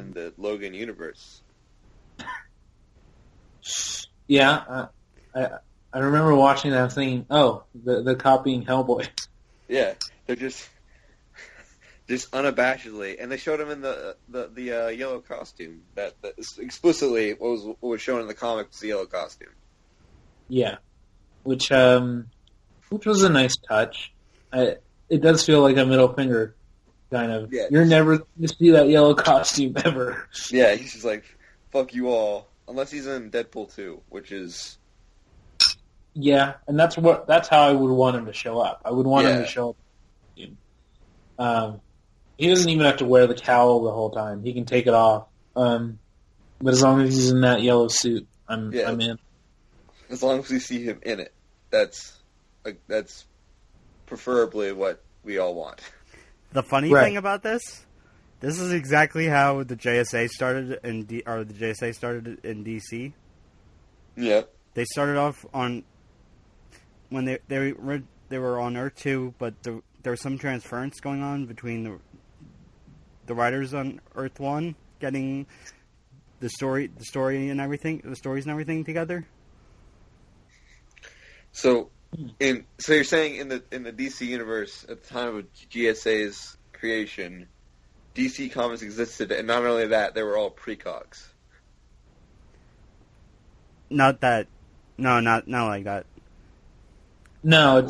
in the Logan universe. Yeah, I remember watching that and thinking, oh, the copying Hellboy. Yeah, they're just unabashedly, and they showed him in the yellow costume. That is explicitly what was shown in the comic was the yellow costume. Yeah, which was a nice touch. It does feel like a middle finger, kind of. Yeah. You're never going to see that yellow costume ever. Yeah, he's just like, fuck you all. Unless he's in Deadpool 2, which is... Yeah, and that's how I would want him to show up. I would want him to show up. He doesn't even have to wear the cowl the whole time. He can take it off. But as long as he's in that yellow suit, I'm in. As long as we see him in it, that's preferably what we all want. The funny thing about this is exactly how the JSA started in DC. Yeah. They started off on when they were on Earth 2, but there was some transference going on between the writers on Earth 1 getting the stories and everything together. So you're saying in the DC universe at the time of GSA's creation, DC Comics existed, and not only that, they were all precogs. Not like that. No,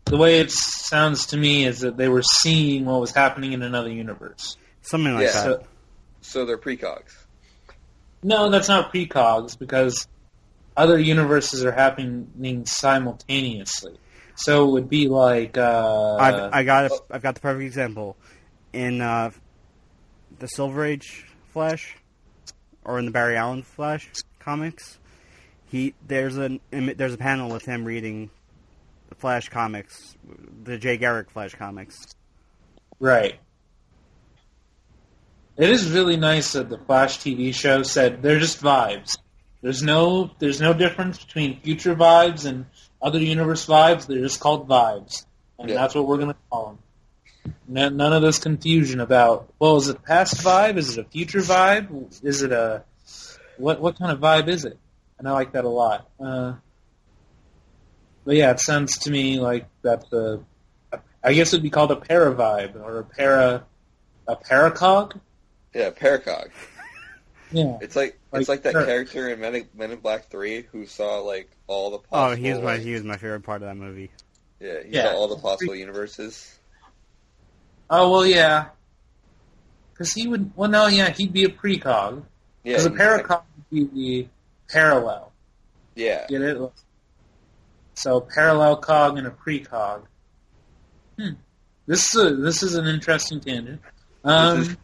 the way it sounds to me is that they were seeing what was happening in another universe. Something like that. So they're precogs. No, that's not precogs, because other universes are happening simultaneously. So it would be like... I've got the perfect example. In the Silver Age Flash, or in the Barry Allen Flash comics, there's a panel with him reading the Flash comics, the Jay Garrick Flash comics. Right. It is really nice that the Flash TV show said they're just vibes. There's no difference between future vibes and other universe vibes. They're just called vibes, and that's what we're going to call them. None of this confusion about, well, is it a past vibe? Is it a future vibe? Is it a... What kind of vibe is it? And I like that a lot. But yeah, it sounds to me like that's I guess it'd be called a para-vibe, or a paracog? Yeah, paracog. Yeah. It's like that character in Men in Black 3 who saw, like, all the possible... Oh, he was my favorite part of that movie. Yeah, he saw all the possible universes. Oh, well, yeah. Because he would... Well, no, yeah, he'd be a precog. Yeah. Because a paracog would be the parallel. Yeah. Get it? So, parallel cog and a precog. This is an interesting tangent. This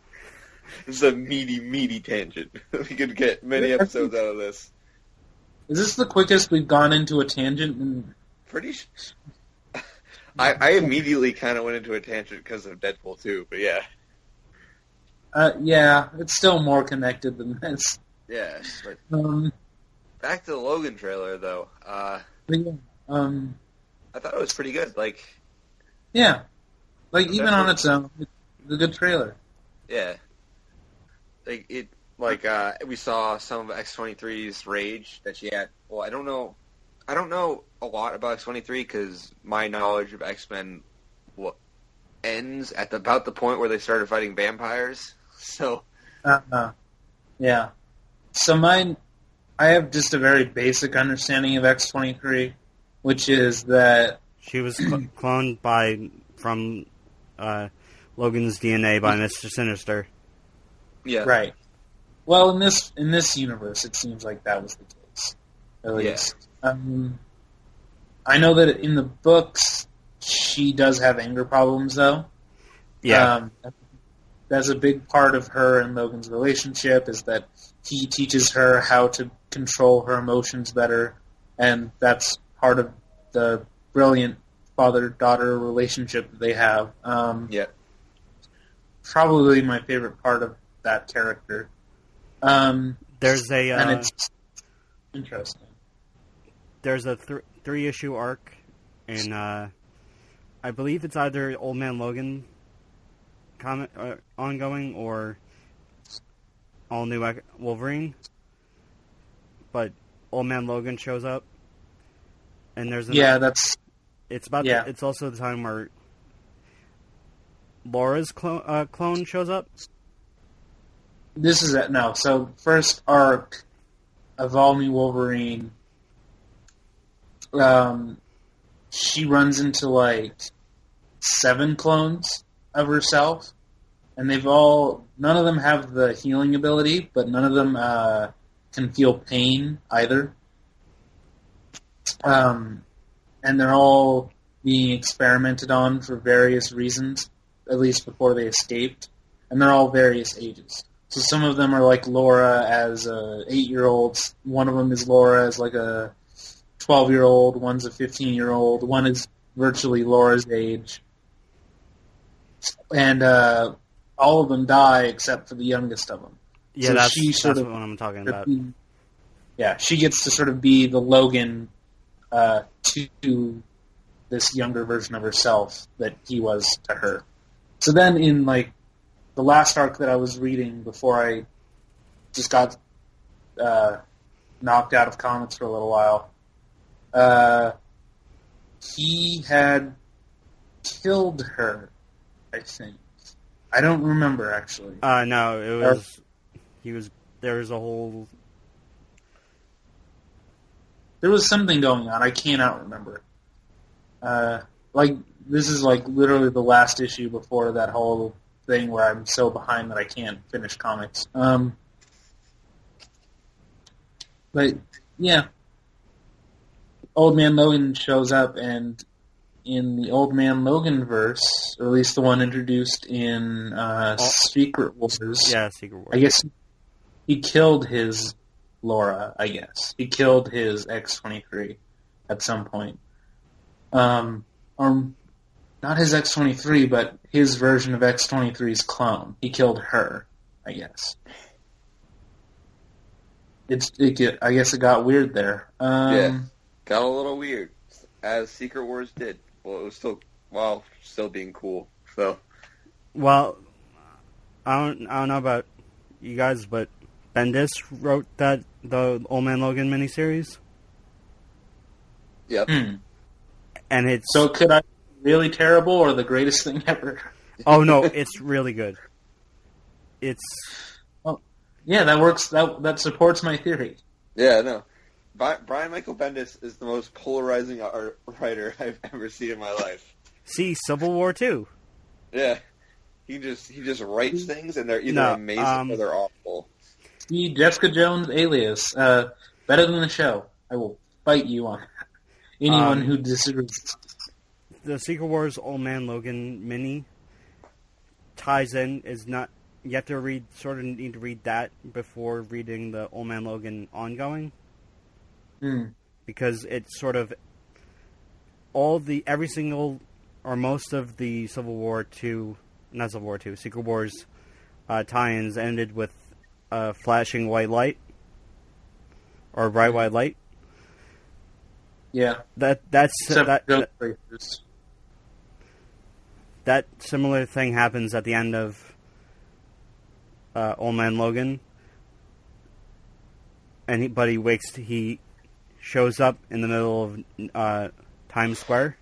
is a meaty tangent. We could get many episodes out of this. Is this the quickest we've gone into a tangent? Pretty I immediately kind of went into a tangent because of Deadpool 2, but yeah. Yeah, it's still more connected than this. Yeah, but back to the Logan trailer, though. I thought it was pretty good. Like, yeah, like even on its own, it's a good trailer. Yeah, we saw some of X-23's rage that she had. Well, I don't know a lot about X-23 because my knowledge of X-Men ends at about the point where they started fighting vampires. So, yeah. So I have just a very basic understanding of X-23, which is that she was cloned from Logan's DNA by Mr. Sinister. Yeah. Right. Well, in this universe, it seems like that was the case. At least. Yeah. I know that in the books, she does have anger problems, though. Yeah. That's a big part of her and Logan's relationship, is that he teaches her how to control her emotions better, and that's part of the brilliant father-daughter relationship that they have. Yeah. Probably my favorite part of that character. There's a... and it's interesting. There's a 3-issue arc in, I believe it's either Old Man Logan comic ongoing or all new Wolverine, but Old Man Logan shows up, and there's it's also the time where Laura's clone shows up. This is it. No, so first arc of All New Wolverine, she runs into like 7 clones of herself, and none of them have the healing ability, but none of them can feel pain either. And they're all being experimented on for various reasons, at least before they escaped, and they're all various ages. So some of them are like Laura as a 8-year-old, one of them is Laura as like a 12-year-old, one's a 15-year-old, one is virtually Laura's age. And all of them die except for the youngest of them. Yeah, so that's what I'm talking about. Yeah, she gets to sort of be the Logan to this younger version of herself that he was to her. So then in like the last arc that I was reading before I just got knocked out of comics for a little while, he had killed her, I think. I don't remember, actually. No, it was... There was a whole... There was something going on. I cannot remember. This is like literally the last issue before that whole thing where I'm so behind that I can't finish comics. But, yeah. Old Man Logan shows up, and in the Old Man Logan verse, or at least the one introduced in Secret Wars. Yeah, Secret Wars. I guess he killed his Laura, I guess. He killed his X-23 at some point. Or not his X-23, but his version of X-23's clone. He killed her, I guess. I guess it got weird there. Yeah, got a little weird, as Secret Wars did. Well, it was still being cool. So, well, I don't know about you guys, but Bendis wrote the Old Man Logan miniseries. Yep. And it's could I be really terrible or the greatest thing ever? Oh no, it's really good. It's yeah, that works. That supports my theory. Yeah, no. Brian Michael Bendis is the most polarizing writer I've ever seen in my life. See, Civil War 2. Yeah, he just writes things, and they're either amazing or they're awful. See, Jessica Jones Alias, better than the show. I will fight you on anyone who disagrees. The Secret Wars Old Man Logan mini ties in is not. You have to need to read that before reading the Old Man Logan ongoing. Because it's sort of every single or most of the Secret Wars tie-ins ended with flashing white light or bright white light. Yeah, that similar thing happens at the end of Old Man Logan, but he shows up in the middle of Times Square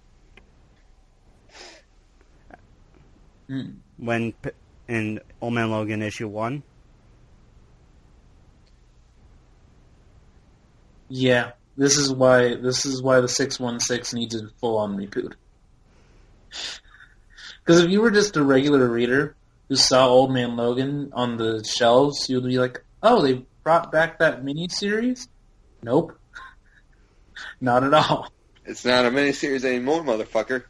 when in Old Man Logan issue 1. Yeah, this is why the 616 needs a full-on reboot. Because if you were just a regular reader who saw Old Man Logan on the shelves, you'd be like, "Oh, they brought back that miniseries?" Nope. Not at all. It's not a miniseries anymore, motherfucker.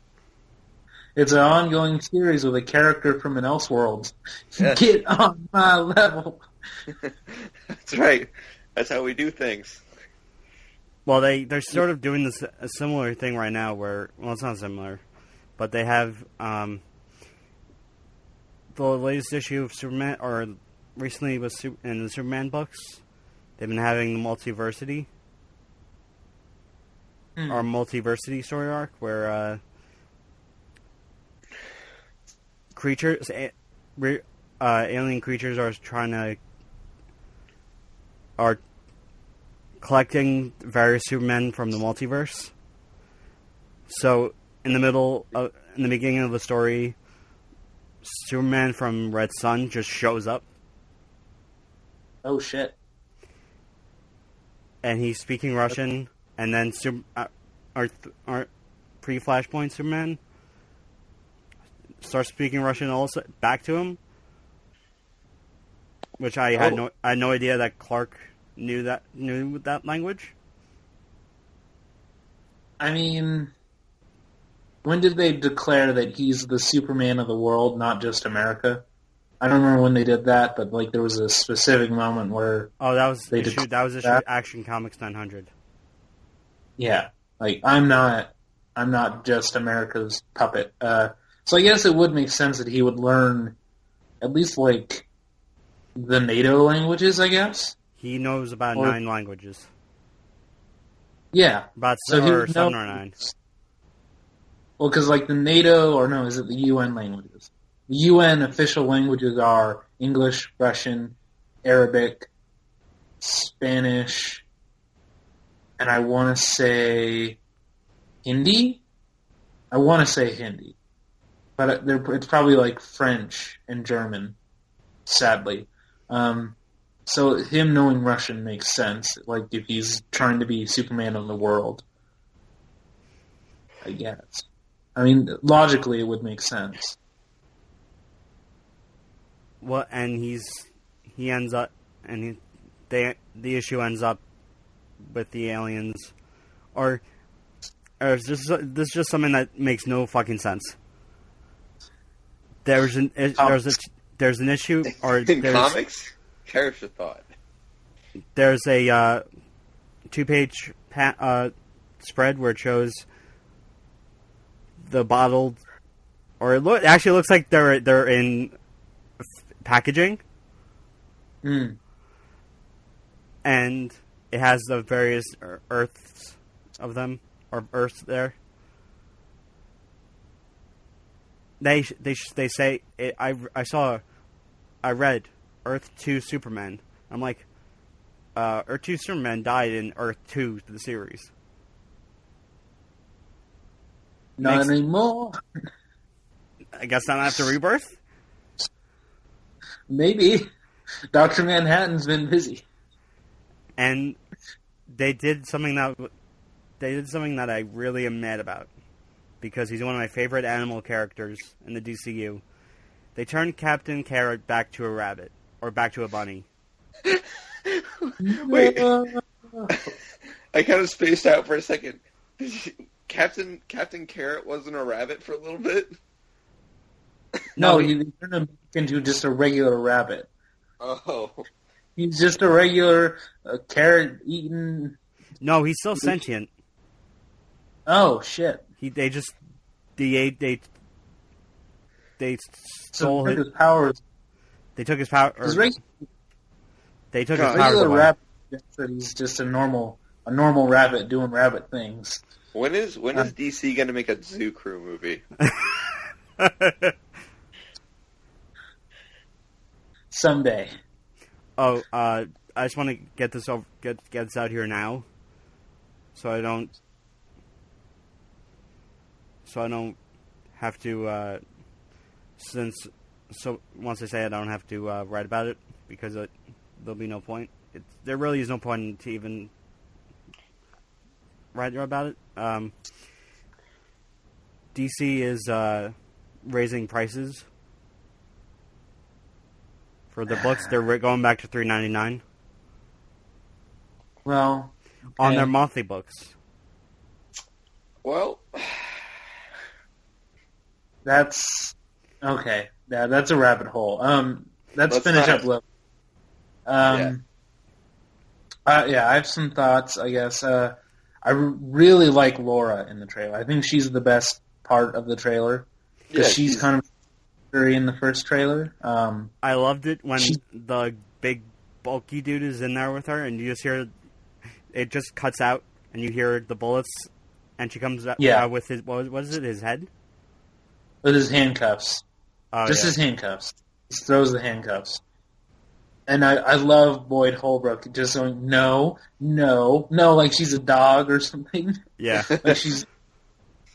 It's an ongoing series with a character from an Elseworld. Yes. Get on my level. That's right. That's how we do things. Well, they're sort of doing a similar thing right now where... Well, it's not similar. But they have the latest issue of Superman, or recently was in the Superman books. They've been having the multiversity. Or multiversity story arc where creatures, alien creatures are trying to are collecting various Supermen from the multiverse. So in the beginning of the story, Superman from Red Sun just shows up. Oh shit! And he's speaking Russian, and then pre-Flashpoint Superman starts speaking Russian also back to him, which I had no idea that Clark knew that language. I mean, when did they declare that he's the Superman of the world, not just America? I don't remember when they did that, but like there was a specific moment where that was issue Action Comics 900. Yeah, like I'm not just America's puppet. So I guess it would make sense that he would learn at least like the NATO languages. I guess he knows about 9 languages. Yeah, about 7 or 9. Well, because like the NATO, or no, is it the UN languages? The UN official languages are English, Russian, Arabic, Spanish, and I want to say Hindi? I want to say Hindi. But it's probably like French and German, sadly. So him knowing Russian makes sense, like if he's trying to be Superman of the world. I guess. I mean, logically it would make sense. Well, and the issue ends up with the aliens, or this is just something that makes no fucking sense. There's an issue, or in comics. Character thought. There's a 2-page spread where it shows the bottled, or it actually looks like they're in packaging. And it has the various Earths of them, or Earths there. They say it, I read Earth 2 Superman. I'm like, Earth 2 Superman died in Earth 2 the series. Not anymore. I guess not after Rebirth. Maybe. Dr. Manhattan's been busy. And they did something that I really am mad about, because he's one of my favorite animal characters in the DCU. They turned Captain Carrot back to a rabbit, or back to a bunny. Wait, I kind of spaced out for a second. Captain Carrot wasn't a rabbit for a little bit? No, he turned him into just a regular rabbit. Oh. He's just a regular carrot-eating... No, he's still sentient. Oh, shit. They stole his powers. They took his power. They took his powers regular away. Rabbit said he's just a normal rabbit doing rabbit things. When is DC going to make a Zoo Crew movie? Someday. Oh, I just want to get this out here now, so I don't have to. Once I say it, I don't have to write about it, because there'll be no point. There really is no point to even write about it. DC is raising prices for the books. They're going back to $3.99. Well, okay. On their monthly books. Well, that's okay. Yeah, that's a rabbit hole. Let's finish up, Logan. I have some thoughts, I guess. I really like Laura in the trailer. I think she's the best part of the trailer, because she's kind of in the first trailer. I loved it when the big bulky dude is in there with her, and you just hear it just cuts out, and you hear the bullets, and she comes out with his what is it? His head with his handcuffs. Oh, his handcuffs. He throws the handcuffs, And I love Boyd Holbrook just going, no, like she's a dog or something. Yeah. Like she's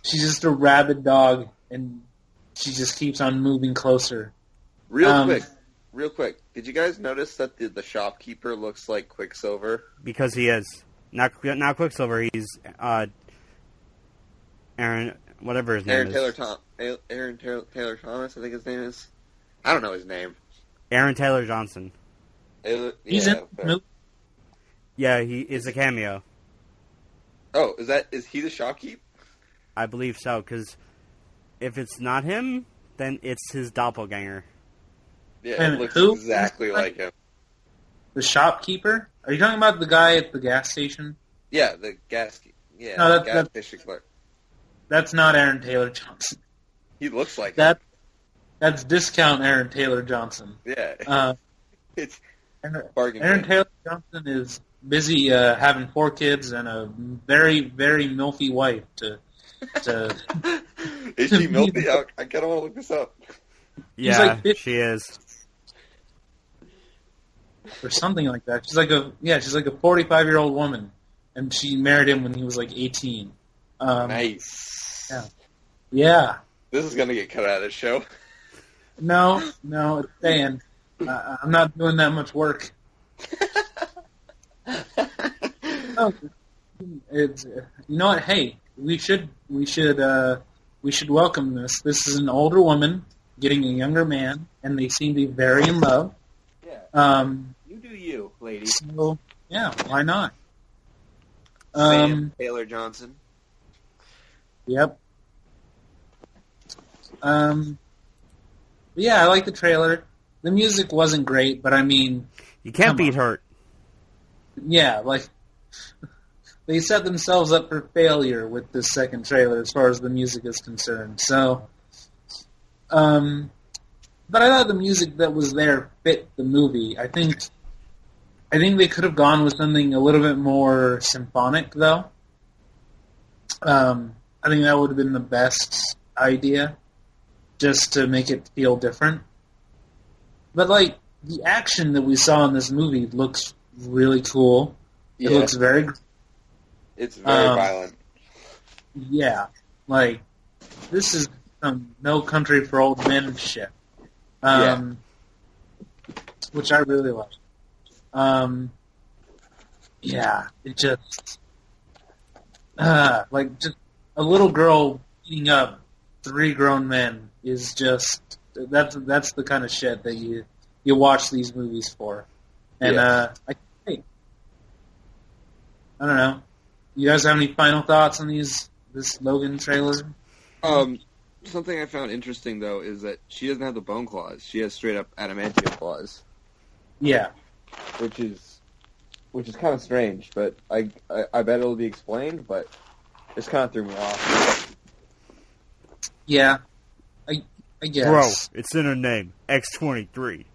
just a rabid dog, and she just keeps on moving closer. Real quick. Did you guys notice that the shopkeeper looks like Quicksilver? Because he is. Not Quicksilver, he's Aaron, whatever his name is. Aaron Taylor Thomas, I think his name is. I don't know his name. Aaron Taylor Johnson. He's in the movie. Yeah, he is a cameo. Oh, is he the shopkeep? I believe so, because if it's not him, then it's his doppelganger. Yeah, And it looks who? exactly like him. The shopkeeper? Are you talking about the guy at the gas station? Yeah, the gas. Yeah, No, the gas station clerk. That's not Aaron Taylor Johnson. He looks like him. That's discount Aaron Taylor Johnson. Yeah. It's bargain. Aaron Taylor Johnson is busy having 4 kids and a very, very milfy wife to Is she milky? I kind of want to look this up. Yeah, she is. Or something like that. She's like a 45-year-old woman, and she married him when he was like 18. Nice. Yeah. This is gonna get cut out of the show. No, it's staying. I'm not doing that much work. No, it's you know what? Hey, we should welcome this. This is an older woman getting a younger man, and they seem to be very in love. Yeah. You do you, lady. So yeah, why not? Sam Taylor Johnson. Yep. Yeah, I like the trailer. The music wasn't great, but I mean, you can't beat Hurt. Yeah, like they set themselves up for failure with this second trailer as far as the music is concerned. So, but I thought the music that was there fit the movie. I think they could have gone with something a little bit more symphonic, though. I think that would have been the best idea, just to make it feel different. But, like, the action that we saw in this movie looks really cool. It looks very... It's very violent. Yeah. Like, this is some No Country for Old Men shit. Which I really like. Yeah, it just... like, just a little girl beating up 3 grown men is just... That's the kind of shit that you watch these movies for. And I don't know. You guys have any final thoughts on this Logan trailer? Something I found interesting though is that she doesn't have the bone claws. She has straight up adamantium claws. Yeah. Which is kind of strange, but I bet it'll be explained, but it's kind of threw me off. Yeah. I guess. Bro, it's in her name. X-23.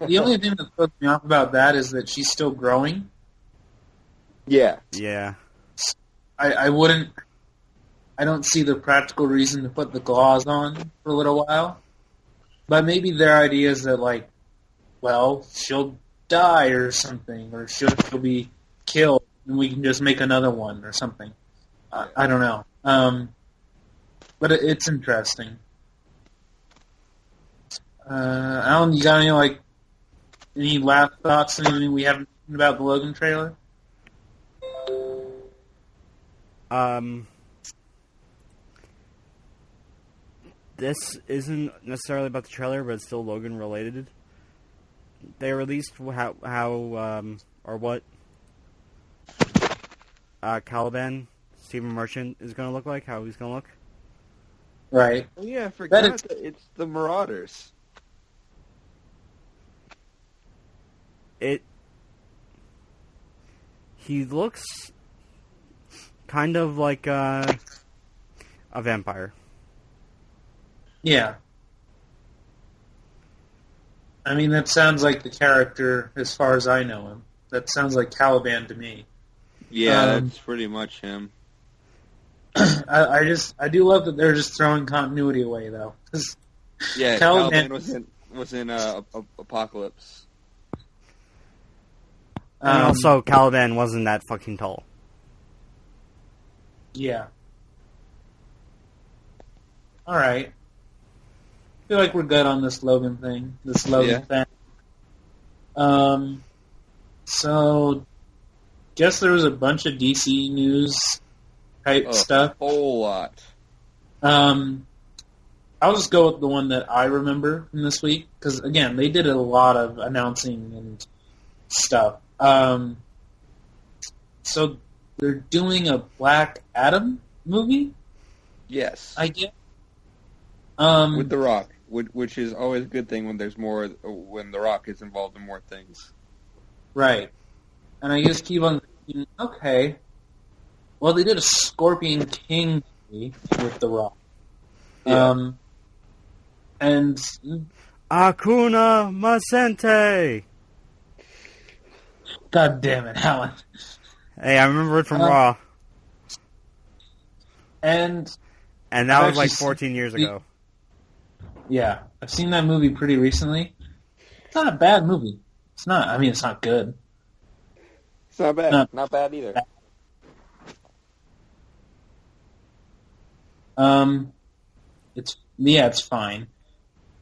The only thing that throws me off about that is that she's still growing. Yeah. Yeah. I don't see the practical reason to put the claws on for a little while. But maybe their idea is that, like, well, she'll die or something, or she'll be killed, and we can just make another one or something. I don't know. But it's interesting. Allan, you got any last thoughts? Anything we haven't mentioned about the Logan trailer? This isn't necessarily about the trailer, but it's still Logan related. They released how what Caliban, Stephen Merchant, is going to look like, how he's going to look. Right. Oh, yeah, I forgot that it's the Marauders. He looks kind of like a vampire. Yeah. I mean, that sounds like the character as far as I know him. That sounds like Caliban to me. Yeah, that's pretty much him. I do love that they're just throwing continuity away, though. Yeah, Caliban was in Apocalypse. And also, Caliban wasn't that fucking tall. Yeah. All right. I feel like we're good on this Logan thing. This Logan thing. So, guess there was a bunch of DC news type stuff. A whole lot. I'll just go with the one that I remember from this week, because, again, they did a lot of announcing and stuff. So, they're doing a Black Adam movie? Yes. I guess. With The Rock, which is always a good thing when there's more, when The Rock is involved in more things. Right. And I just keep on thinking, okay, well, they did a Scorpion King movie with The Rock. Yeah. And Akuna Masente! God damn it, Allan. Hey, I remember it from Raw. And that was like 14 years ago. Yeah, I've seen that movie pretty recently. It's not a bad movie. It's not. I mean, it's not good. It's not bad. Not bad either. It's fine.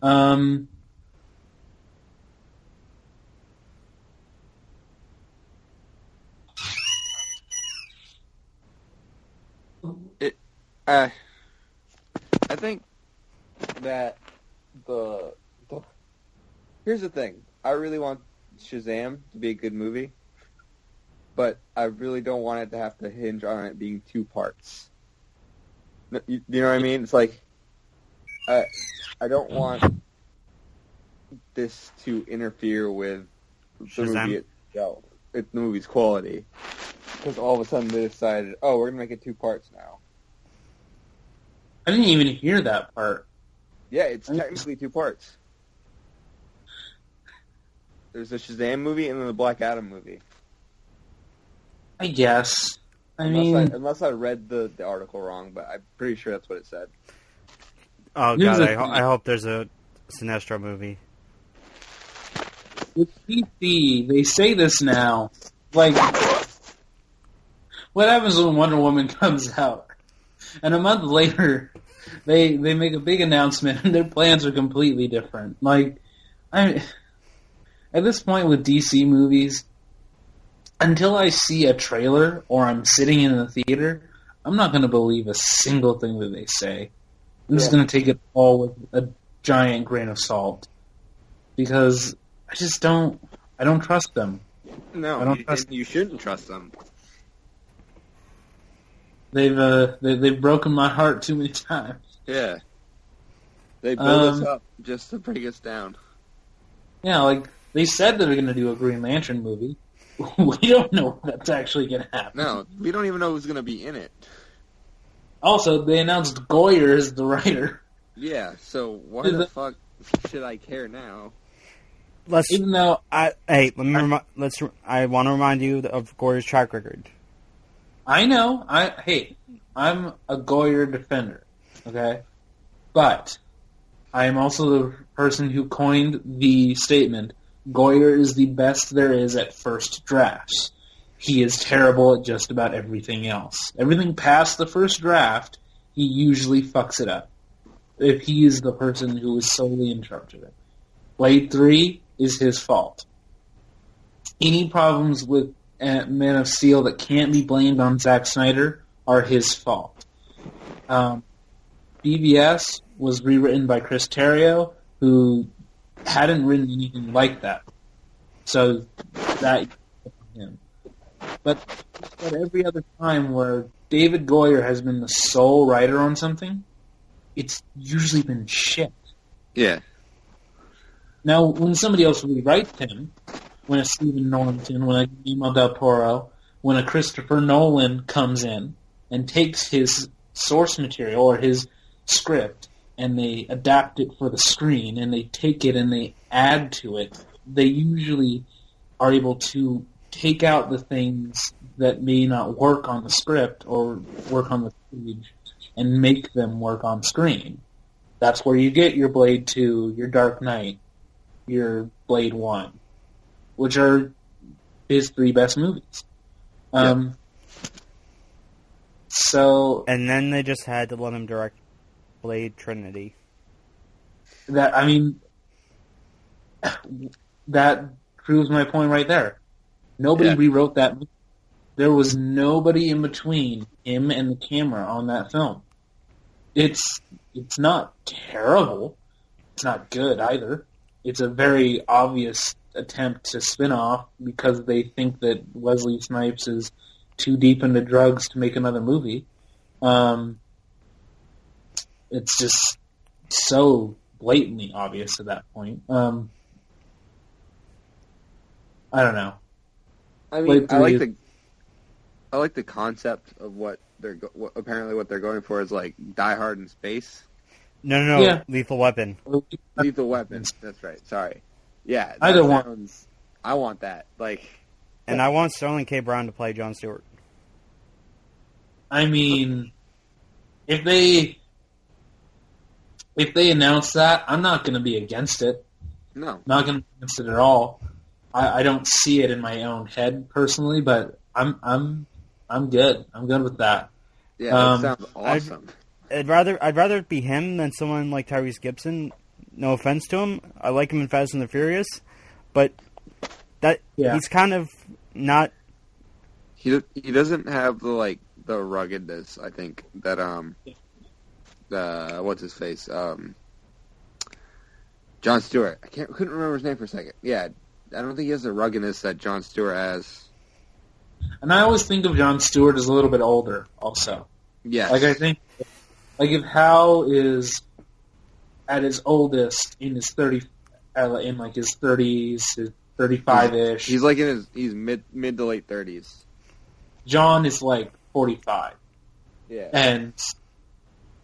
I think that here's the thing. I really want Shazam to be a good movie, but I really don't want it to have to hinge on it being two parts. You know what I mean? It's like I don't want this to interfere with the movie itself, the movie's quality, because all of a sudden they decided, oh, we're gonna make it two parts now. I didn't even hear that part. Yeah, it's technically two parts. There's the Shazam movie and then the Black Adam movie. I guess. Unless I read the article wrong, but I'm pretty sure that's what it said. Oh, God, I hope there's a Sinestro movie. With DC, they say this now. Like, what happens when Wonder Woman comes out? And a month later, they make a big announcement, and their plans are completely different. Like, at this point with DC movies, until I see a trailer or I'm sitting in the theater, I'm not going to believe a single thing that they say. I'm just going to take it all with a giant grain of salt, because I just don't trust them. No, you shouldn't trust them. They've broken my heart too many times. Yeah. They build us up just to bring us down. Yeah, like, they said they were going to do a Green Lantern movie. We don't know if that's actually going to happen. No, we don't even know who's going to be in it. Also, they announced Goyer as the writer. Yeah, so why the fuck should I care now? I want to remind you of Goyer's track record. I know. I'm a Goyer defender, okay? But I am also the person who coined the statement, Goyer is the best there is at first drafts. He is terrible at just about everything else. Everything past the first draft, he usually fucks it up, if he is the person who is solely in charge of it. Blade 3 is his fault. Any problems with Man of Steel that can't be blamed on Zack Snyder are his fault. BVS was rewritten by Chris Terrio, who hadn't written anything like that. So that him. But every other time where David Goyer has been the sole writer on something, it's usually been shit. Yeah. Now, when somebody else rewrites him, when a Stephen Norrington, when a Guillermo del Toro, when a Christopher Nolan comes in and takes his source material or his script and they adapt it for the screen and they take it and they add to it, they usually are able to take out the things that may not work on the script or work on the page and make them work on screen. That's where you get your Blade 2, your Dark Knight, your Blade 1, which are his 3 best movies. So, and then they just had to let him direct Blade Trinity. That proves my point right there. Nobody rewrote that movie. There was nobody in between him and the camera on that film. It's not terrible. It's not good either. It's a very obvious attempt to spin off because they think that Wesley Snipes is too deep into drugs to make another movie. It's just so blatantly obvious at that point. I don't know. I mean, I like the concept of what they're apparently what they're going for is like Die Hard in space. No, Yeah. Lethal Weapon. Lethal Weapon. That's right. Sorry. Yeah. Either one. I want that. And I want Sterling K. Brown to play Jon Stewart. I mean, if they announce that, I'm not going to be against it. No. Not going to be against it at all. I don't see it in my own head personally, but I'm good. I'm good with that. Yeah, that sounds awesome. I'd rather it be him than someone like Tyrese Gibson. No offense to him, I like him in Fast and the Furious, but he's kind of not. He doesn't have the ruggedness. I think that what's his face Jon Stewart. Couldn't remember his name for a second. Yeah, I don't think he has the ruggedness that Jon Stewart has. And I always think of Jon Stewart as a little bit older, also. Yes. I think, if Hal is at his oldest in his 30s, his 35-ish. He's he's mid to late 30s. John is 45. Yeah. And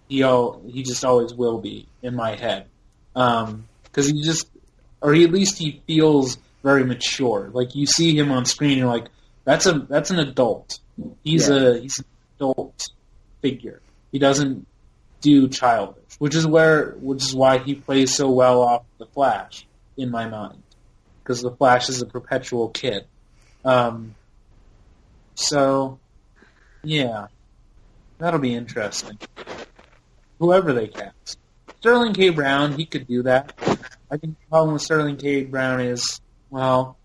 he just always will be in my head. Because he feels very mature. You see him on screen, you're like, that's an adult. He's an adult figure. He doesn't do childish, which is why he plays so well off the Flash in my mind, because the Flash is a perpetual kid. So, yeah, that'll be interesting. Whoever they cast, Sterling K. Brown, he could do that. I think the problem with Sterling K. Brown is, well,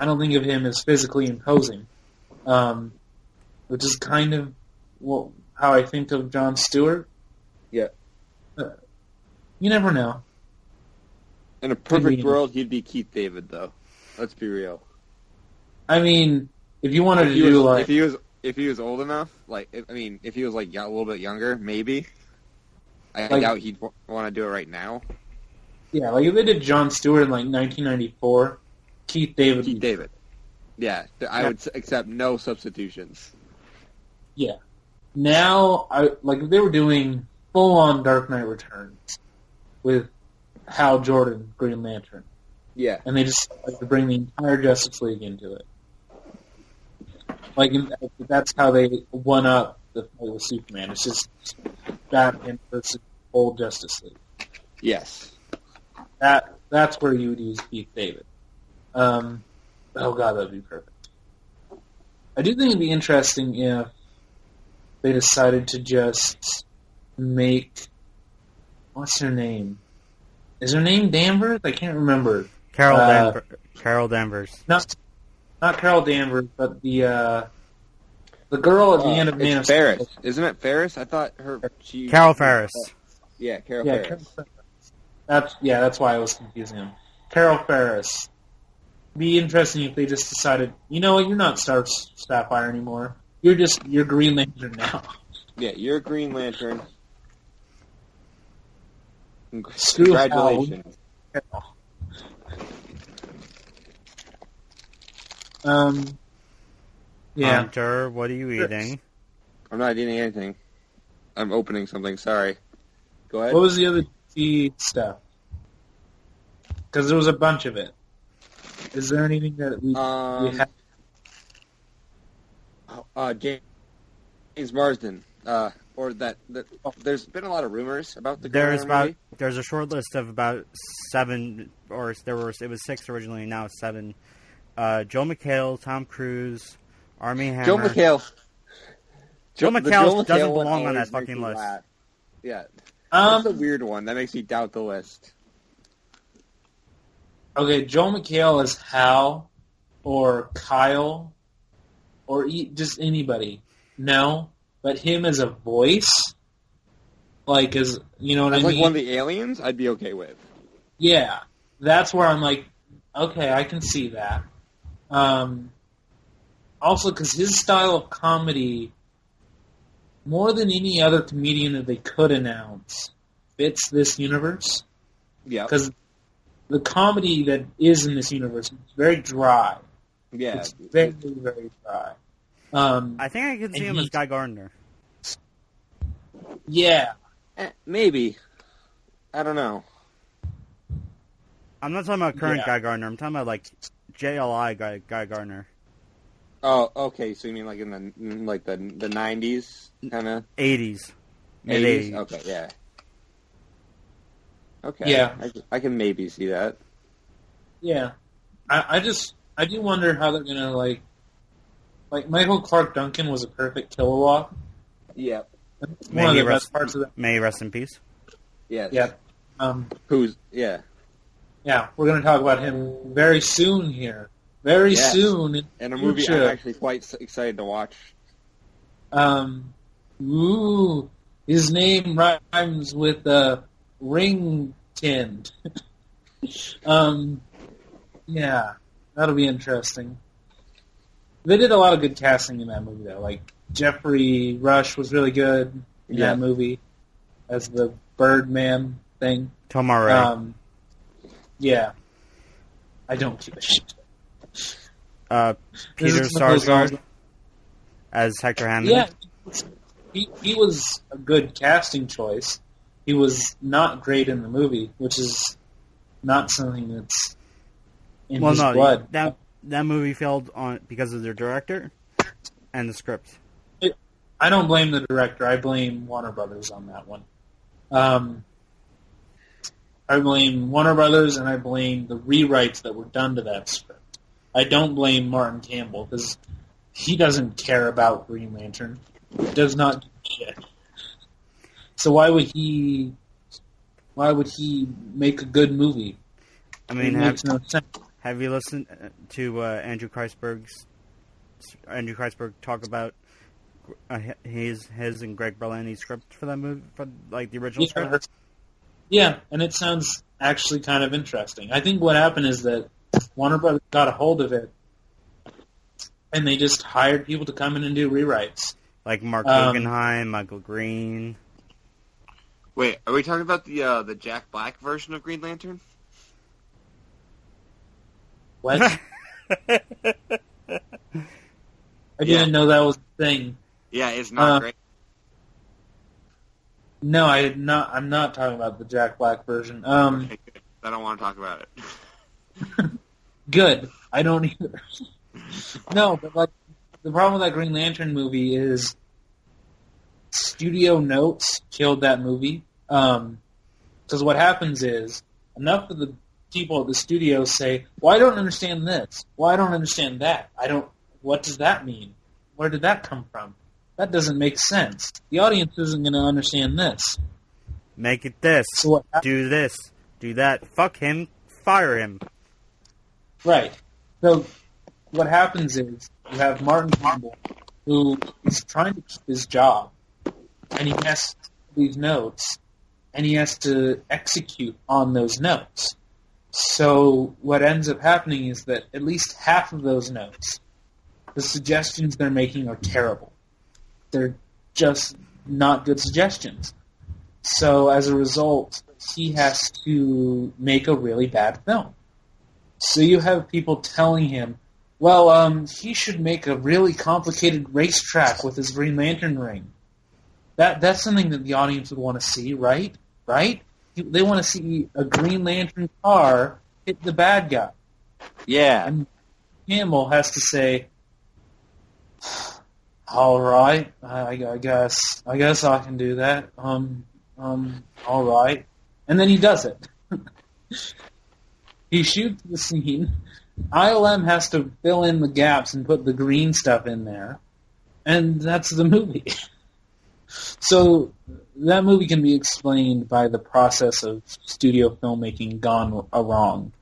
I don't think of him as physically imposing, which is kind of how I think of Jon Stewart. Yeah. You never know. In a perfect world, he'd be Keith David, though. Let's be real. I mean, if you wanted to do if he was old enough, if he was a little bit younger, maybe. I doubt he'd want to do it right now. Yeah, if they did Jon Stewart in 1994, Keith David. Yeah, I would accept no substitutions. Yeah. Now, if they were doing full-on Dark Knight Returns with Hal Jordan, Green Lantern. Yeah. And they just to bring the entire Justice League into it. That's how they one-up the fight with Superman. It's just Batman versus old Justice League. Yes. That's where you would use Keith David. Oh god, that'd be perfect. I do think it'd be interesting if they decided to just make... What's her name? Is her name Danvers? I can't remember. Carol Danvers. Not Carol Danvers, but the girl at the end of Man of Ferris. Steel. Isn't it Ferris? I thought she... Carol Ferris. Yeah, Carol Ferris. That's why I was confusing him. Carol Ferris. Be interesting if they just decided, you know what, you're not Sapphire anymore. You're Green Lantern now. Yeah, you're Green Lantern. Congratulations. Yeah. Hunter, what are you eating? I'm not eating anything. I'm opening something, sorry. Go ahead. What was the other DC stuff? Because there was a bunch of it. Is there anything that we have? James Marsden. There's been a lot of rumors about the movie. There's a short list of about 7, or it was 6 originally, now 7 Joe McHale, Tom Cruise, Armie Hammer. Joe McHale. Joe the McHale doesn't one belong on that always makes fucking me list. laugh. Yeah. That's a weird one. That makes me doubt the list. Okay, Joel McHale as Hal, or Kyle, or just anybody. No, but him as a voice, like as you know what I mean. Like one of the aliens, I'd be okay with. Yeah, that's where I'm like, okay, I can see that. Also, because his style of comedy, more than any other comedian that they could announce, fits this universe. Yeah. Because the comedy that is in this universe is very dry. Yeah. It's very, very dry. I think I can see him as Guy Gardner. Yeah. Maybe. I don't know. I'm not talking about current Guy Gardner. I'm talking about, like, JLI Guy Gardner. Oh, okay. So you mean like in the 90s, kind of 80s, mid-80s? Okay, yeah. Okay. Yeah. I can maybe see that. Yeah. I do wonder how they're gonna like Michael Clark Duncan was a perfect Kilowog. Yeah. One of the best parts of that. May he rest in peace. Yes. Yeah. Yeah. Yeah, we're going to talk about him very soon here. Very soon. In a movie I'm actually quite excited to watch. His name rhymes with ring tinned. Yeah, that'll be interesting. They did a lot of good casting in that movie, though. Like, Jeffrey Rush was really good in that movie as the Birdman thing. Tomorrow. Yeah. I don't give a shit. Peter Sarsgaard as Hector Hammond. Yeah, he was a good casting choice. He was not great in the movie, which is not something that's in his blood. That movie failed because of their director and the script. I don't blame the director. I blame Warner Brothers on that one. I blame Warner Brothers, and I blame the rewrites that were done to that script. I don't blame Martin Campbell, because he doesn't care about Green Lantern. He does not give a shit. So why would he make a good movie? I mean, it makes no sense. Have you listened to Andrew Kreisberg talk about his and Greg Berlanti's script for that movie, for like the original script? Yeah, and it sounds actually kind of interesting. I think what happened is that Warner Brothers got a hold of it, and they just hired people to come in and do rewrites. Like Mark Guggenheim, Michael Green. Wait, are we talking about the Jack Black version of Green Lantern? What? I didn't know that was a thing. Yeah, it's not great. No, I'm not talking about the Jack Black version. Okay, good. I don't want to talk about it. Good. I don't either. No, but like the problem with that Green Lantern movie is studio notes killed that movie. Because what happens is enough of the people at the studio say, "Well, I don't understand this. Well, I don't understand that. What does that mean? Where did that come from? That doesn't make sense. The audience isn't going to understand this. Make it this. So do this. Do that. Fuck him. Fire him." Right. So what happens is you have Martin Campbell, who is trying to keep his job, and he has these notes, and he has to execute on those notes. So what ends up happening is that at least half of those notes, the suggestions they're making are terrible. They're just not good suggestions. So as a result, he has to make a really bad film. So you have people telling him, well, he should make a really complicated racetrack with his Green Lantern ring. That's something that the audience would want to see, right? Right? They want to see a Green Lantern car hit the bad guy. Yeah. And Campbell has to say, all right, I guess I can do that. All right. And then he does it. He shoots the scene, ILM has to fill in the gaps and put the green stuff in there, and that's the movie. So that movie can be explained by the process of studio filmmaking gone wrong.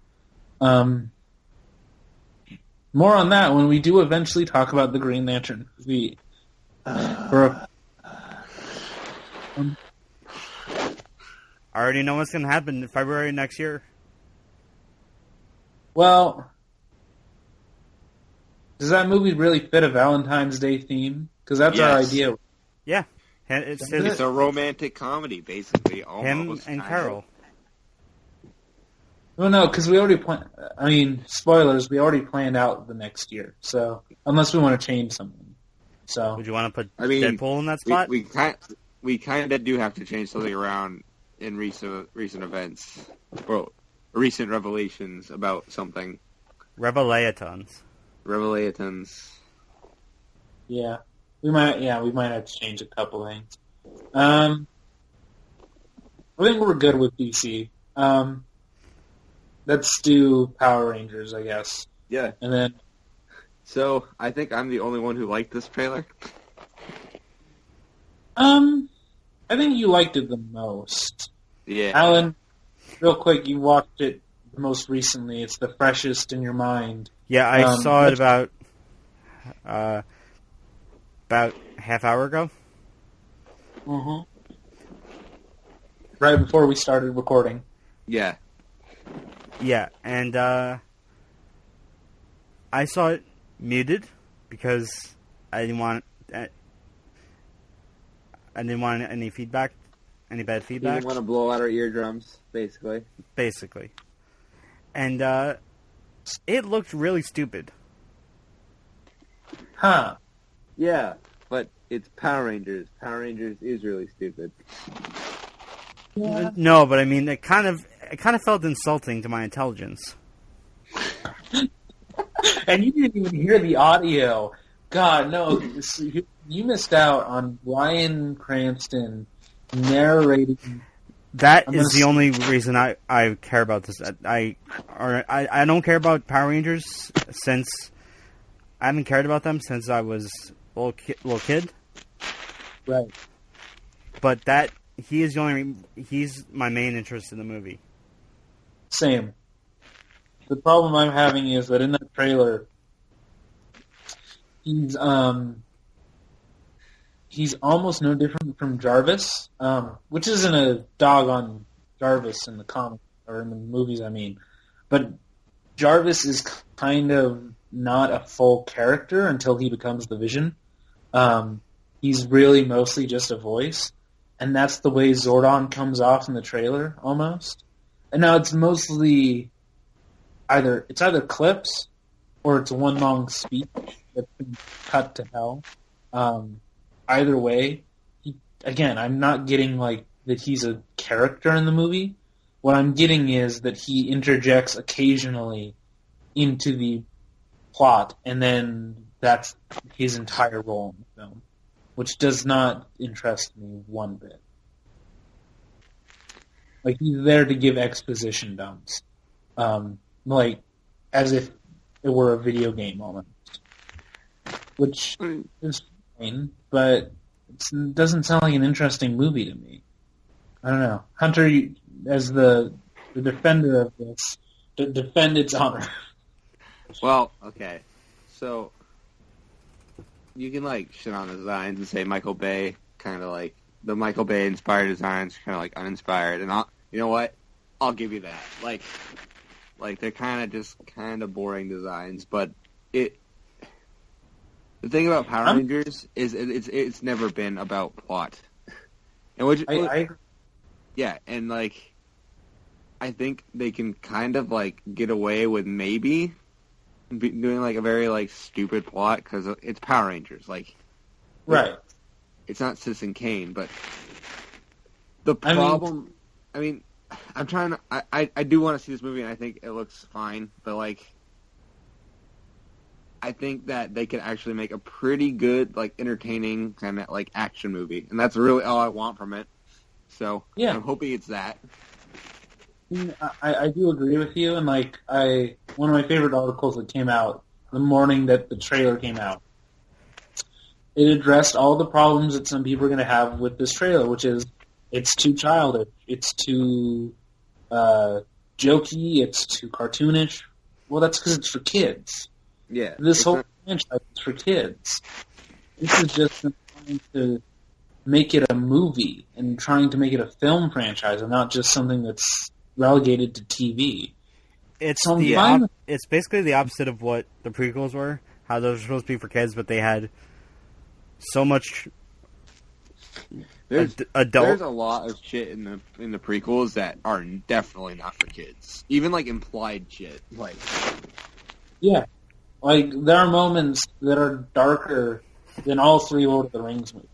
More on that when we do eventually talk about the Green Lantern movie. I already know what's going to happen in February next year. Well, does that movie really fit a Valentine's Day theme? Because that's our idea. Yeah. It's a romantic comedy, basically. Almost. Him and Carol. Well, no, because we already spoilers, we already planned out the next year. So, unless we want to change something. So, would you want to put Deadpool in that spot? We kind of do have to change something around in recent events. Well, recent revelations about something. Revelations. Yeah. We might have to change a couple things. I think we're good with DC. Let's do Power Rangers, I guess. Yeah. And then... So, I think I'm the only one who liked this trailer. I think you liked it the most. Yeah. Allan, real quick, you watched it most recently. It's the freshest in your mind. Yeah, I saw it about half hour ago. Mm-hmm. Right before we started recording. Yeah. Yeah, and I saw it muted because I didn't want any feedback, any bad feedback. You didn't want to blow out our eardrums, basically. Basically. And it looked really stupid. Huh. Yeah, but it's Power Rangers. Power Rangers is really stupid. Yeah. No, but I mean, it kind of felt insulting to my intelligence. And you didn't even hear the audio. God, no. You missed out on Bryan Cranston narrating. That is the only reason I care about this. I don't care about Power Rangers since I haven't cared about them since I was a little kid. Right. But he's my main interest in the movie. Same. The problem I'm having is that in that trailer, he's almost no different from Jarvis, which isn't a dog on Jarvis in the comic or in the movies, I mean. But Jarvis is kind of not a full character until he becomes the Vision. He's really mostly just a voice, and that's the way Zordon comes off in the trailer, almost. And now it's mostly either clips or it's one long speech that's been cut to hell. Either way, I'm not getting that he's a character in the movie. What I'm getting is that he interjects occasionally into the plot, and then that's his entire role in the film, which does not interest me one bit. He's there to give exposition dumps. As if it were a video game almost. Which is fine, but it doesn't sound like an interesting movie to me. I don't know. Hunter, as the defender of this, defend its honor. Well, okay. So, you can, shit on the designs and say Michael Bay, kind of the Michael Bay inspired designs, kind of uninspired, and you know what? I'll give you that. They're kind of boring designs, but the thing about Power Rangers is it's never been about plot. And yeah, and I think they can kind of get away with maybe doing a very stupid plot because it's Power Rangers, right. It's not Citizen Kane, but the problem. I'm trying to. I do want to see this movie, and I think it looks fine. But I think that they could actually make a pretty good, entertaining kind of action movie, and that's really all I want from it. So yeah, I'm hoping it's that. I do agree with you, and I one of my favorite articles that came out the morning that the trailer came out. It addressed all the problems that some people are going to have with this trailer, which is it's too childish, it's too jokey, it's too cartoonish. Well, that's because it's for kids. Yeah. This whole franchise is for kids. This is just trying to make it a movie and trying to make it a film franchise and not just something that's relegated to TV. It's So it's basically the opposite of what the prequels were. How those were supposed to be for kids, but they had so much adult. There's a lot of shit in the prequels that are definitely not for kids. Even like implied shit. Like Yeah. Like, there are moments that are darker than all three Lord of the Rings movies.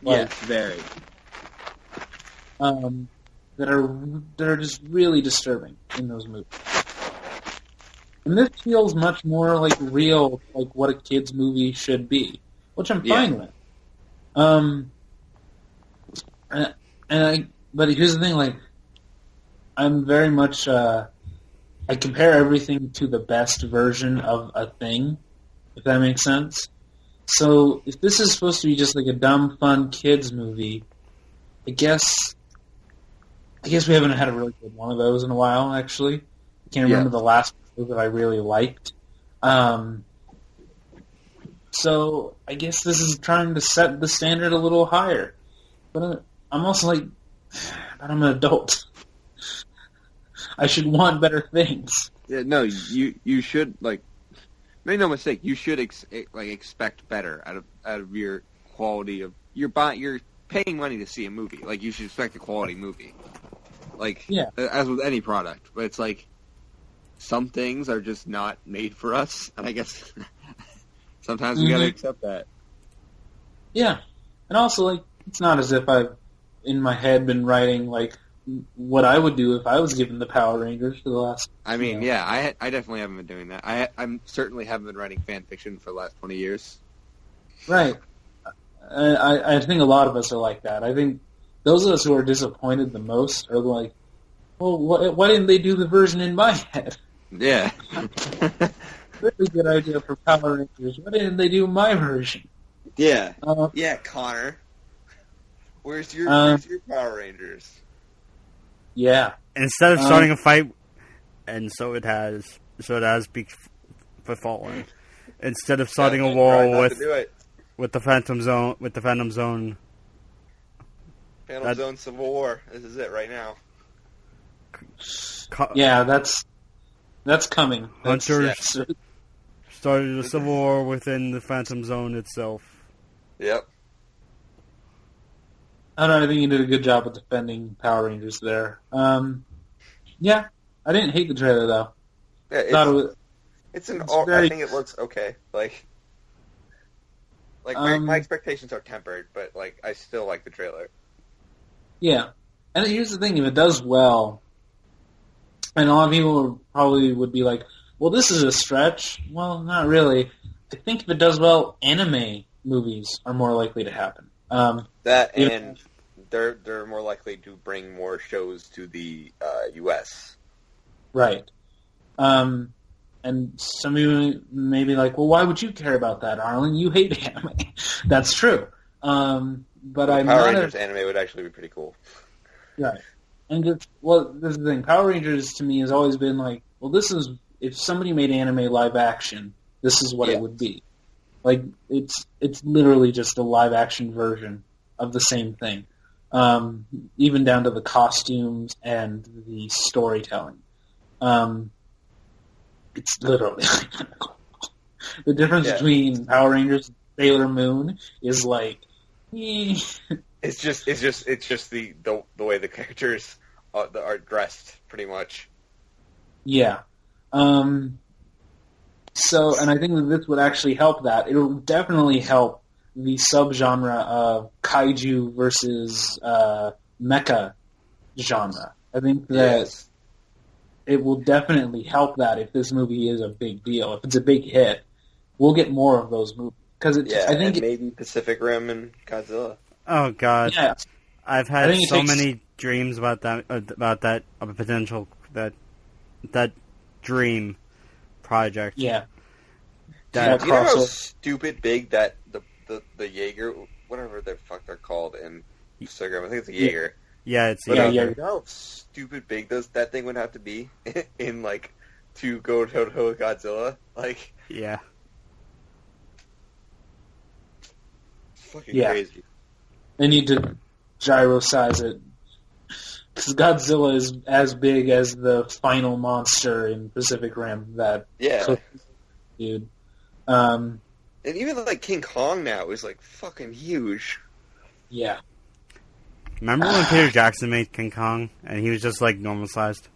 Like, yes, very. that are just really disturbing in those movies. And this feels much more like real, like what a kid's movie should be, which I'm fine with. But here's the thing, like, I'm very much, I compare everything to the best version of a thing, if that makes sense. So if this is supposed to be just like a dumb, fun kids movie, I guess we haven't had a really good one of those in a while, actually. I can't remember the last one that I really liked. So I guess this is trying to set the standard a little higher. But I'm also like, but I'm an adult. I should want better things. Yeah, no, you should, like, make no mistake, you should expect better out of your quality of you're paying money to see a movie. Like, you should expect a quality movie. Like, as with any product. But it's like, some things are just not made for us, and I guess sometimes we gotta accept that. Yeah. And also, like, it's not as if I've, in my head, been writing, like, what I would do if I was given the Power Rangers for the last... I mean, I definitely haven't been doing that. I certainly haven't been writing fan fiction for the last 20 years. Right. I think a lot of us are like that. I think those of us who are disappointed the most are like, well, why didn't they do the version in my head? Yeah. Really good idea for Power Rangers. Why didn't they do my version? Yeah. Yeah, Connor. Where's your Power Rangers? Yeah. Instead of starting a fight, and so it has befallen. Instead of starting a war with the Phantom Zone, Phantom Zone Civil War. This is it right now. Yeah, that's coming. Hunters started a civil war within the Phantom Zone itself. Yep. I don't know, I think you did a good job of defending Power Rangers there. Yeah, I didn't hate the trailer, though. Yeah, I think it looks okay. Like my expectations are tempered, but, like, I still like the trailer. Yeah. And here's the thing, if it does well, and a lot of people probably would be like, well, this is a stretch. Well, not really. I think if it does well, anime movies are more likely to happen. And they're more likely to bring more shows to the U.S. Right. And some of you may be like, well, why would you care about that, Arlen? You hate anime. That's true. But I'm Power Rangers anime would actually be pretty cool. Right. And this is the thing. Power Rangers to me has always been like, well, this is, if somebody made anime live action, this is what it would be. Like, it's literally just a live action version of the same thing. Even down to the costumes and the storytelling. It's literally identical. The difference between Power Rangers and Sailor Moon is like, It's just the way the characters are dressed, pretty much. Yeah. So, and I think that this would actually help that. It will definitely help the subgenre of kaiju versus mecha genre. I think that it will definitely help that if this movie is a big deal. If it's a big hit, we'll get more of those movies. I think maybe Pacific Rim and Godzilla. Oh God, yeah. I've had so many dreams about that, of a potential that dream project. Yeah. Do you know how stupid big that the Jaeger, whatever the fuck they're called in Instagram, I think it's a Jaeger. Yeah, it's a Jaeger. Jaeger. You know how stupid big that thing would have to be in like to go toe-to-toe with Godzilla? Like, yeah. It's fucking crazy. They need to gyro size it. Because Godzilla is as big as the final monster in Pacific Rim. Dude. And even like King Kong now is like fucking huge. Yeah. Remember when Peter Jackson made King Kong and he was just like normal sized?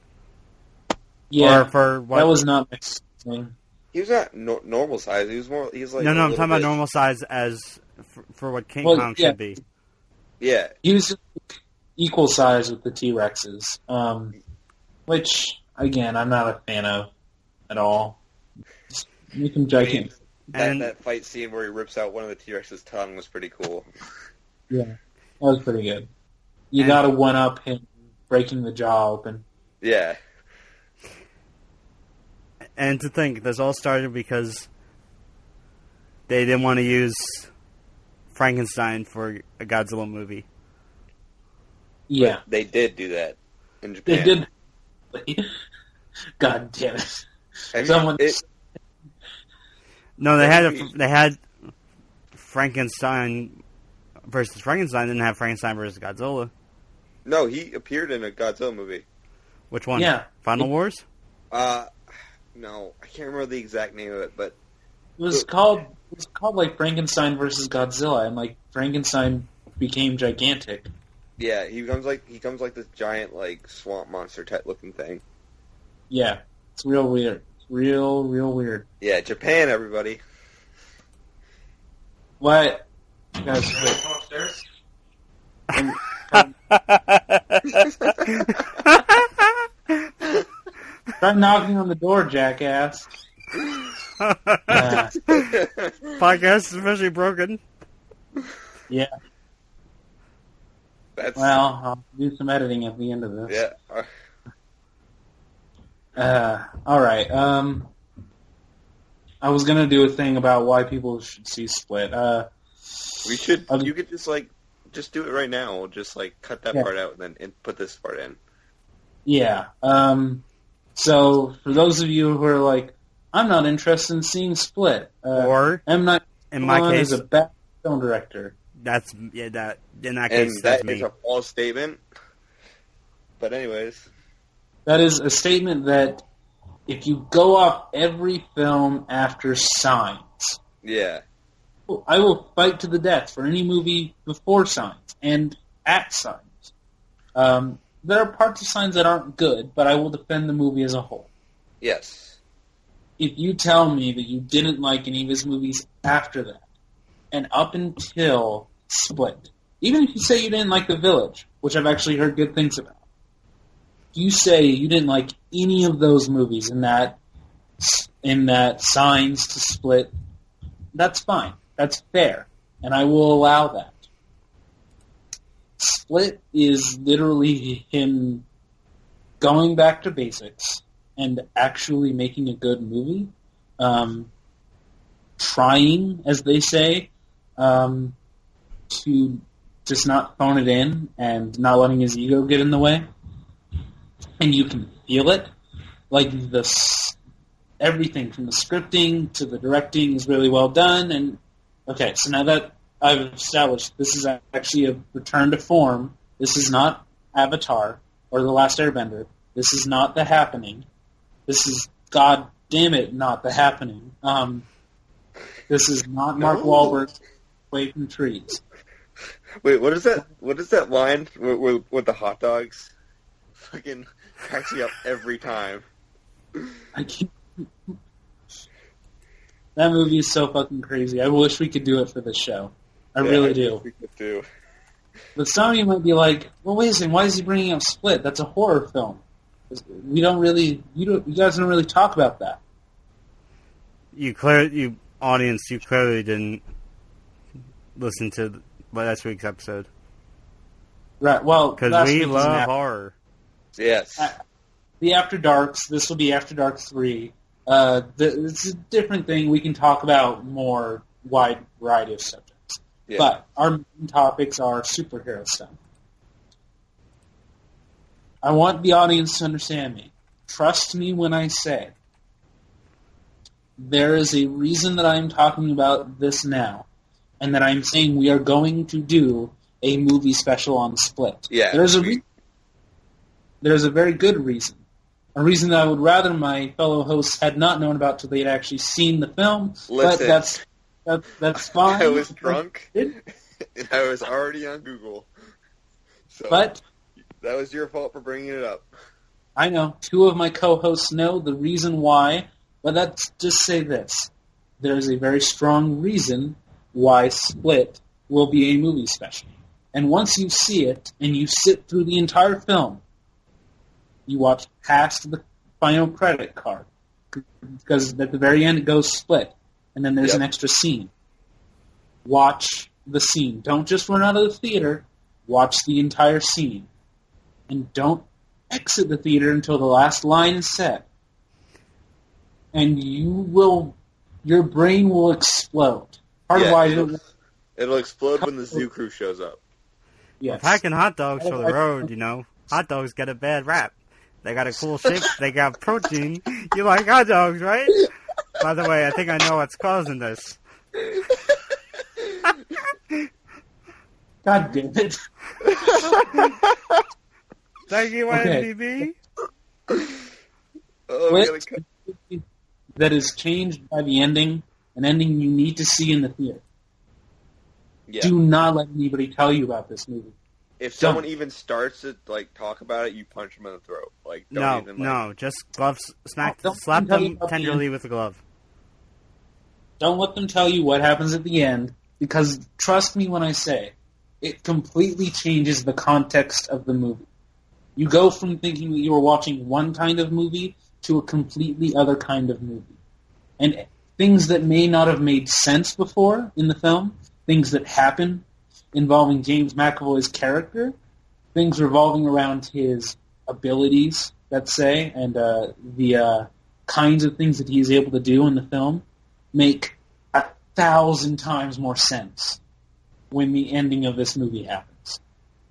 Yeah. Or for what? That was not my thing. He was not normal size. He was more. He was like no. I'm talking about normal size as for what King Kong should be. Yeah. He was equal size with the T-Rexes, which again I'm not a fan of at all. Just make him gigantic. That fight scene where he rips out one of the T-Rex's tongue was pretty cool. Yeah, that was pretty good. You got to one up him breaking the jaw open. Yeah. And to think, this all started because they didn't want to use Frankenstein for a Godzilla movie. Yeah. But they did do that in Japan. They did. God damn it. No, they had Frankenstein versus Frankenstein. Didn't have Frankenstein versus Godzilla. No, he appeared in a Godzilla movie. Which one? Yeah. Final Wars? No, I can't remember the exact name of it, but it was called like Frankenstein versus Godzilla, and like Frankenstein became gigantic. Yeah, he comes like this giant like swamp monster type looking thing. Yeah, it's real weird. Real weird. Yeah, Japan, everybody. What? You guys, Come upstairs. Try knocking on the door, jackass. Podcast is officially broken. Yeah. Well, I'll do some editing at the end of this. Yeah. All right. I was gonna do a thing about why people should see Split. We should. You could just do it right now. We'll just like cut that part out and then put this part in. Yeah. So for those of you who are like, I'm not interested in seeing Split, or M. Night in my case, is a bad film director. That's that in that case. And that's that me. is a false statement. But anyways, that is a statement that if you go off every film after Signs, yeah, I will fight to the death for any movie before Signs and at Signs. There are parts of Signs that aren't good, but I will defend the movie as a whole. yes. If you tell me that you didn't like any of his movies after that, and up until Split, even if you say you didn't like The Village, which I've actually heard good things about, if you say you didn't like any of those movies in that Signs to Split, that's fine. That's fair, and I will allow that. Split is literally him going back to basics and actually making a good movie. Trying, as they say, to just not phone it in and not letting his ego get in the way. And you can feel it. Like everything from the scripting to the directing is really well done. And okay, so now that I've established this is actually a return to form, this is not Avatar or The Last Airbender. This is not The Happening. This is, God damn it, not The Happening. This is not Mark Wahlberg away from trees. Wait, what is that? What is that line with the hot dogs? Fucking cracks me up every time. I can't. That movie is so fucking crazy. I wish we could do it for this show. I really do. We could do. But some of you might be like, well, wait a second, why is he bringing up Split? That's a horror film. We don't really, you guys don't really talk about that. Audience, you clearly didn't listen to last week's episode. Right, well, because we love horror. Yes. The After Darks, this will be After Dark 3. It's a different thing. We can talk about more wide variety of subjects. Yeah. But our main topics are superhero stuff. I want the audience to understand me. Trust me when I say there is a reason that I'm talking about this now, and that I'm saying we are going to do a movie special on Split. Yeah. There's a very good reason. A reason that I would rather my fellow hosts had not known about till they had actually seen the film. Listen, but that's fine. I was drunk, and I was already on Google. So But that was your fault for bringing it up. I know. 2 of my co-hosts know the reason why, but let's just say this. There's a very strong reason why Split will be a movie special. And once you see it, and you sit through the entire film, you watch past the final credit card, because at the very end it goes Split, and then there's an extra scene. Watch the scene. Don't just run out of the theater. Watch the entire scene. And don't exit the theater until the last line is said. And your brain will explode. It'll explode when the zoo crew shows up. Yes. Packing hot dogs for the road, hot dogs get a bad rap. They got a cool shape. They got protein. You like hot dogs, right? By the way, I think I know what's causing this. God damn it. Thank you, IMDb. That is changed by the ending, an ending you need to see in the theater. Yeah. Do not let anybody tell you about this movie. If someone even starts to talk about it, you punch them in the throat. Just slap them tenderly with a glove. Don't let them tell you what happens at the end, because trust me when I say, it completely changes the context of the movie. You go from thinking that you were watching one kind of movie to a completely other kind of movie. And things that may not have made sense before in the film, things that happen involving James McAvoy's character, things revolving around his abilities, let's say, and the kinds of things that he is able to do in the film, make 1,000 times more sense when the ending of this movie happens.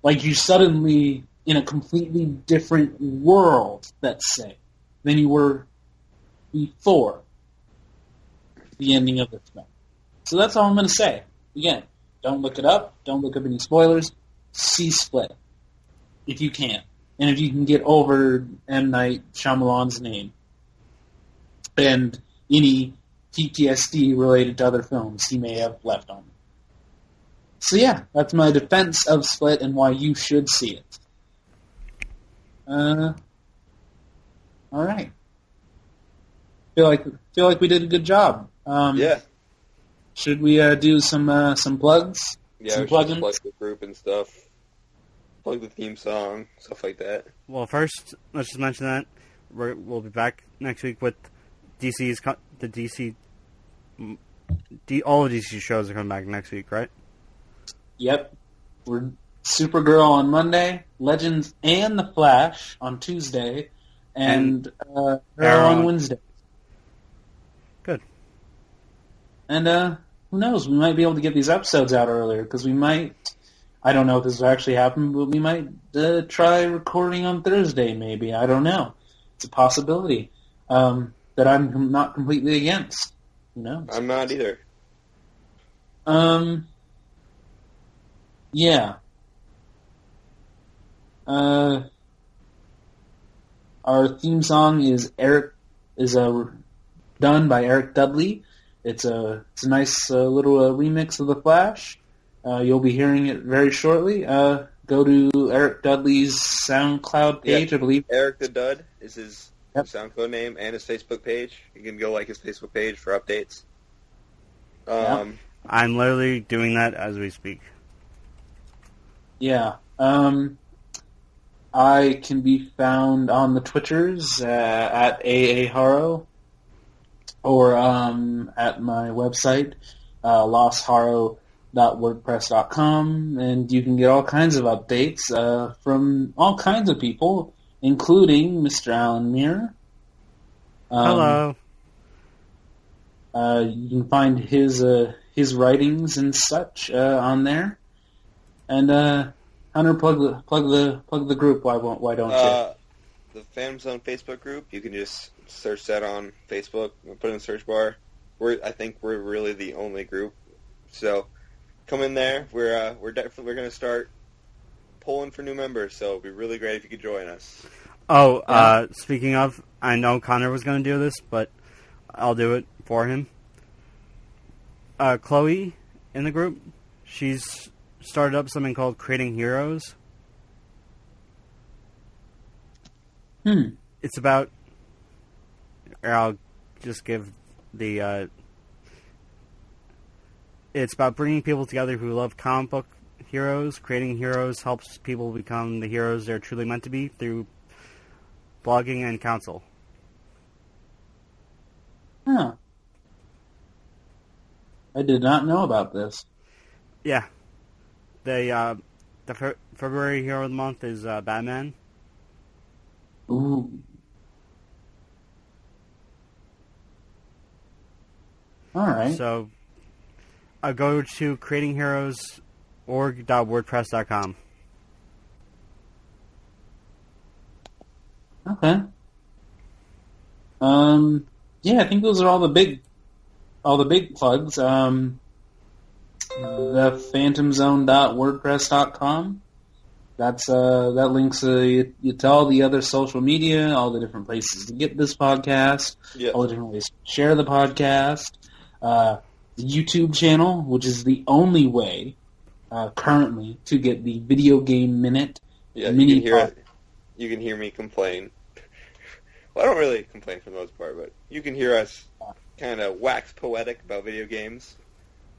Like, you suddenly in a completely different world, let's say, than you were before the ending of this film. So that's all I'm going to say. Again, don't look it up. Don't look up any spoilers. See Split, if you can. And if you can get over M. Night Shyamalan's name and any PTSD related to other films he may have left on. So yeah, that's my defense of Split and why you should see it. All right. Feel like we did a good job. Yeah. Should we do some plugs? Yeah, some we should plug the group and stuff. Plug the theme song, stuff like that. Well, first, let's just mention that we'll be back next week with all of DC shows are coming back next week, right? Yep. We're Supergirl on Monday, Legends and The Flash on Tuesday, and Arrow on Wednesday. Good. And who knows? We might be able to get these episodes out earlier, because we might... I don't know if this will actually happen, but we might try recording on Thursday, maybe. I don't know. It's a possibility that I'm not completely against. Who knows? I'm not either. Yeah. Our theme song is done by Erik Dudley. It's a nice little remix of The Flash. You'll be hearing it very shortly. Go to Erik Dudley's SoundCloud page, I believe. Erik the Dud is his SoundCloud name and his Facebook page. You can go like his Facebook page for updates. I'm literally doing that as we speak. Yeah. I can be found on the Twitters at AAHaro or at my website, lostharo.wordpress.com, and you can get all kinds of updates from all kinds of people, including Mr. Allan Muir. Hello. You can find his writings and such on there. And Hunter, plug the group. Why don't you? The Phantom Zone Facebook group. You can just search that on Facebook. Put it in the search bar. I think we're really the only group. So come in there. We're going to start polling for new members. So it'd be really great if you could join us. Oh, speaking of, I know Connor was going to do this, but I'll do it for him. Chloe in the group, she's started up something called Creating Heroes. It's about... I'll just give the... It's about bringing people together who love comic book heroes. Creating Heroes helps people become the heroes they're truly meant to be through blogging and counsel. Huh. I did not know about this. Yeah. The February Hero of the Month is Batman. Ooh. All right. So, go to creatingheroes.org.wordpress.com. Okay. Yeah, I think those are all the big plugs. The phantomzone.wordpress.com. That links you to all the other social media, all the different places to get this podcast, all the different ways to share the podcast. The YouTube channel, which is the only way currently to get the Video Game Minute. Yeah, you can hear me complain. Well, I don't really complain for the most part, but you can hear us kind of wax poetic about video games,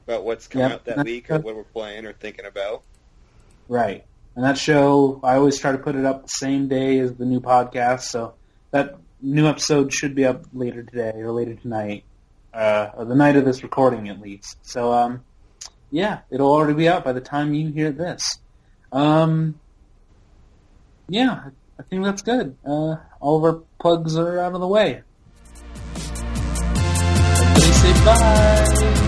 about what's coming out that week, or what we're playing or thinking about. Right. And that show, I always try to put it up the same day as the new podcast, so that new episode should be up later today or later tonight, or the night of this recording at least. So, yeah, it'll already be out by the time you hear this. Yeah, I think that's good. All of our plugs are out of the way. Everybody say bye!